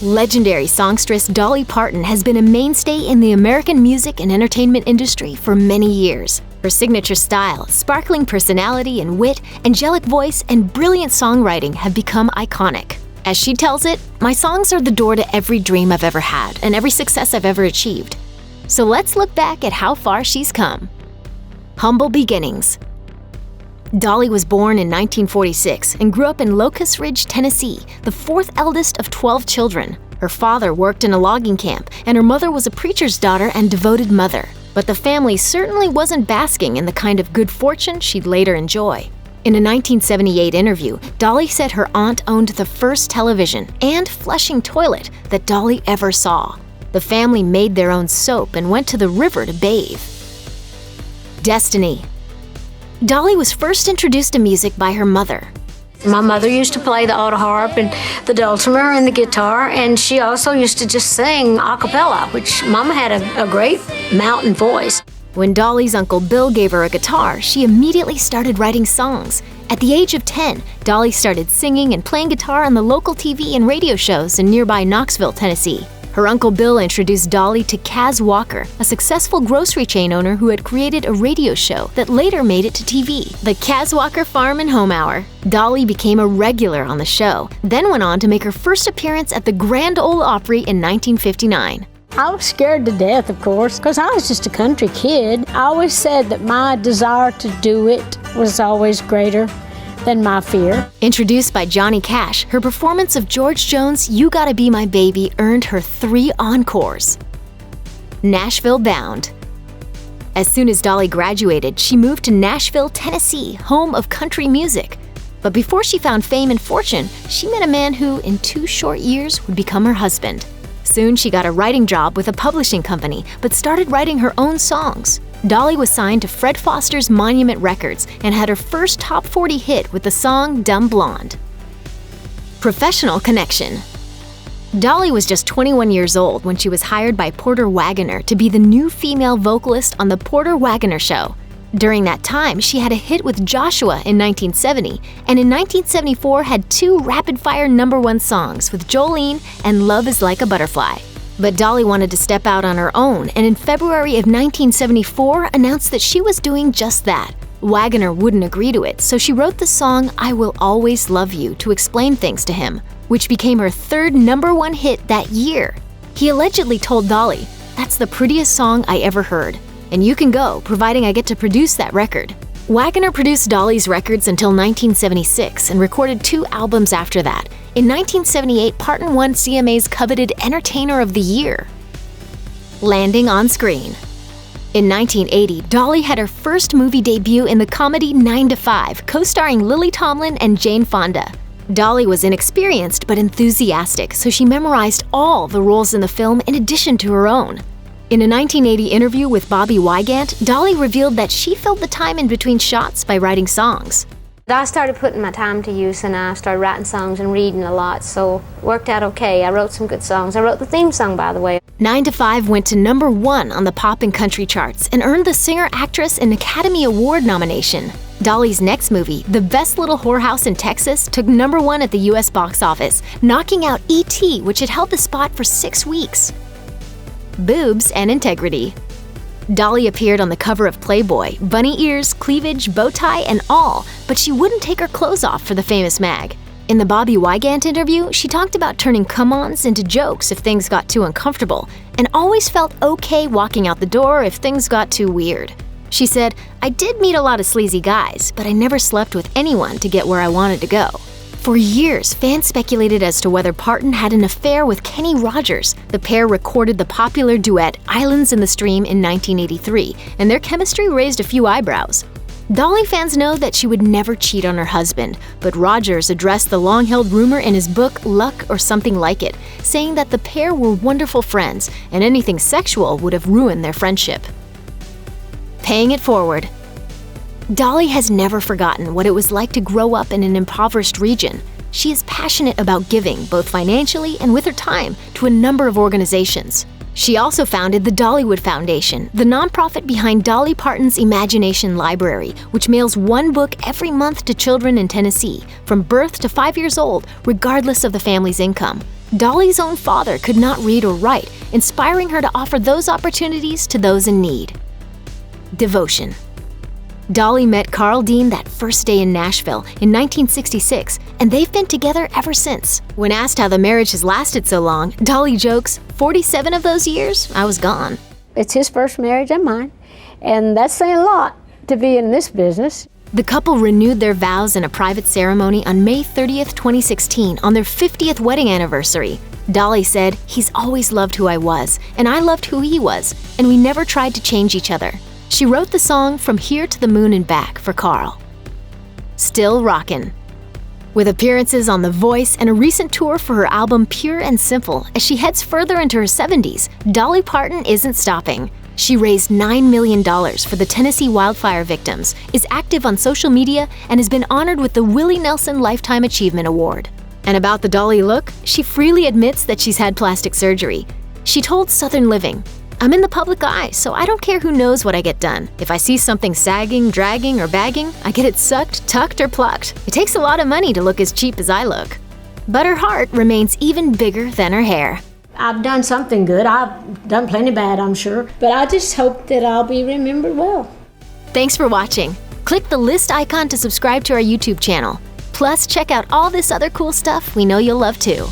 Legendary songstress Dolly Parton has been a mainstay in the American music and entertainment industry for many years. Her signature style, sparkling personality and wit, angelic voice, and brilliant songwriting have become iconic. As she tells it, "My songs are the door to every dream I've ever had and every success I've ever achieved." So let's look back at how far she's come. Humble beginnings. Dolly was born in 1946 and grew up in Locust Ridge, Tennessee, the fourth eldest of 12 children. Her father worked in a logging camp, and her mother was a preacher's daughter and devoted mother. But the family certainly wasn't basking in the kind of good fortune she'd later enjoy. In a 1978 interview, Dolly said her aunt owned the first television and flushing toilet that Dolly ever saw. The family made their own soap and went to the river to bathe. Destiny. Dolly was first introduced to music by her mother. My mother used to play the auto harp and the dulcimer and the guitar, and she also used to just sing a cappella, which Mama had a great mountain voice. When Dolly's Uncle Bill gave her a guitar, she immediately started writing songs. At the age of 10, Dolly started singing and playing guitar on the local TV and radio shows in nearby Knoxville, Tennessee. Her Uncle Bill introduced Dolly to Kaz Walker, a successful grocery chain owner who had created a radio show that later made it to TV, the Kaz Walker Farm and Home Hour. Dolly became a regular on the show, then went on to make her first appearance at the Grand Ole Opry in 1959. I was scared to death, of course, because I was just a country kid. I always said that my desire to do it was always greater than my fear. Introduced by Johnny Cash, her performance of George Jones' "You Gotta Be My Baby" earned her 3 encores. Nashville bound. As soon as Dolly graduated, she moved to Nashville, Tennessee, home of country music. But before she found fame and fortune, she met a man who, in 2 short years, would become her husband. Soon she got a writing job with a publishing company, but started writing her own songs. Dolly was signed to Fred Foster's Monument Records and had her first top 40 hit with the song "Dumb Blonde." Professional connection. Dolly was just 21 years old when she was hired by Porter Wagoner to be the new female vocalist on The Porter Wagoner Show. During that time, she had a hit with Joshua in 1970, and in 1974 had 2 rapid-fire #1 songs with Jolene and Love Is Like a Butterfly. But Dolly wanted to step out on her own, and in February of 1974 announced that she was doing just that. Wagoner wouldn't agree to it, so she wrote the song "I Will Always Love You" to explain things to him, which became her 3rd #1 hit that year. He allegedly told Dolly, "That's the prettiest song I ever heard, and you can go, providing I get to produce that record." Wagoner produced Dolly's records until 1976 and recorded 2 albums after that. In 1978, Parton won CMA's coveted Entertainer of the Year. Landing on screen. In 1980, Dolly had her first movie debut in the comedy 9 to 5, co-starring Lily Tomlin and Jane Fonda. Dolly was inexperienced but enthusiastic, so she memorized all the roles in the film in addition to her own. In a 1980 interview with Bobby Wygant, Dolly revealed that she filled the time in between shots by writing songs. I started putting my time to use, and I started writing songs and reading a lot, so it worked out okay. I wrote some good songs. I wrote the theme song, by the way. 9 to 5 went to #1 on the pop and country charts and earned the singer-actress an Academy Award nomination. Dolly's next movie, The Best Little Whorehouse in Texas, took #1 at the U.S. box office, knocking out E.T., which had held the spot for 6 weeks. Boobs and integrity. Dolly appeared on the cover of Playboy, bunny ears, cleavage, bow tie, and all, but she wouldn't take her clothes off for the famous mag. In the Bobby Wygant interview, she talked about turning come-ons into jokes if things got too uncomfortable, and always felt okay walking out the door if things got too weird. She said, "I did meet a lot of sleazy guys, but I never slept with anyone to get where I wanted to go." For years, fans speculated as to whether Parton had an affair with Kenny Rogers. The pair recorded the popular duet Islands in the Stream in 1983, and their chemistry raised a few eyebrows. Dolly fans know that she would never cheat on her husband, but Rogers addressed the long-held rumor in his book Luck or Something Like It, saying that the pair were wonderful friends, and anything sexual would have ruined their friendship. Paying it forward. Dolly has never forgotten what it was like to grow up in an impoverished region. She is passionate about giving, both financially and with her time, to a number of organizations. She also founded the Dollywood Foundation, the nonprofit behind Dolly Parton's Imagination Library, which mails 1 book every month to children in Tennessee, from birth to 5 years old, regardless of the family's income. Dolly's own father could not read or write, inspiring her to offer those opportunities to those in need. Devotion. Dolly met Carl Dean that first day in Nashville in 1966, and they've been together ever since. When asked how the marriage has lasted so long, Dolly jokes, 47 of those years, I was gone. It's his first marriage and mine, and that's saying a lot to be in this business. The couple renewed their vows in a private ceremony on May 30th, 2016, on their 50th wedding anniversary. Dolly said, "He's always loved who I was, and I loved who he was, and we never tried to change each other." She wrote the song From Here to the Moon and Back for Carl. Still rockin'. With appearances on The Voice and a recent tour for her album Pure and Simple, as she heads further into her 70s, Dolly Parton isn't stopping. She raised $9 million for the Tennessee wildfire victims, is active on social media, and has been honored with the Willie Nelson Lifetime Achievement Award. And about the Dolly look, she freely admits that she's had plastic surgery. She told Southern Living, "I'm in the public eye, so I don't care who knows what I get done. If I see something sagging, dragging, or bagging, I get it sucked, tucked, or plucked. It takes a lot of money to look as cheap as I look." But her heart remains even bigger than her hair. I've done something good. I've done plenty bad, I'm sure. But I just hope that I'll be remembered well. Thanks for watching. Click the list icon to subscribe to our YouTube channel. Plus, check out all this other cool stuff we know you'll love too.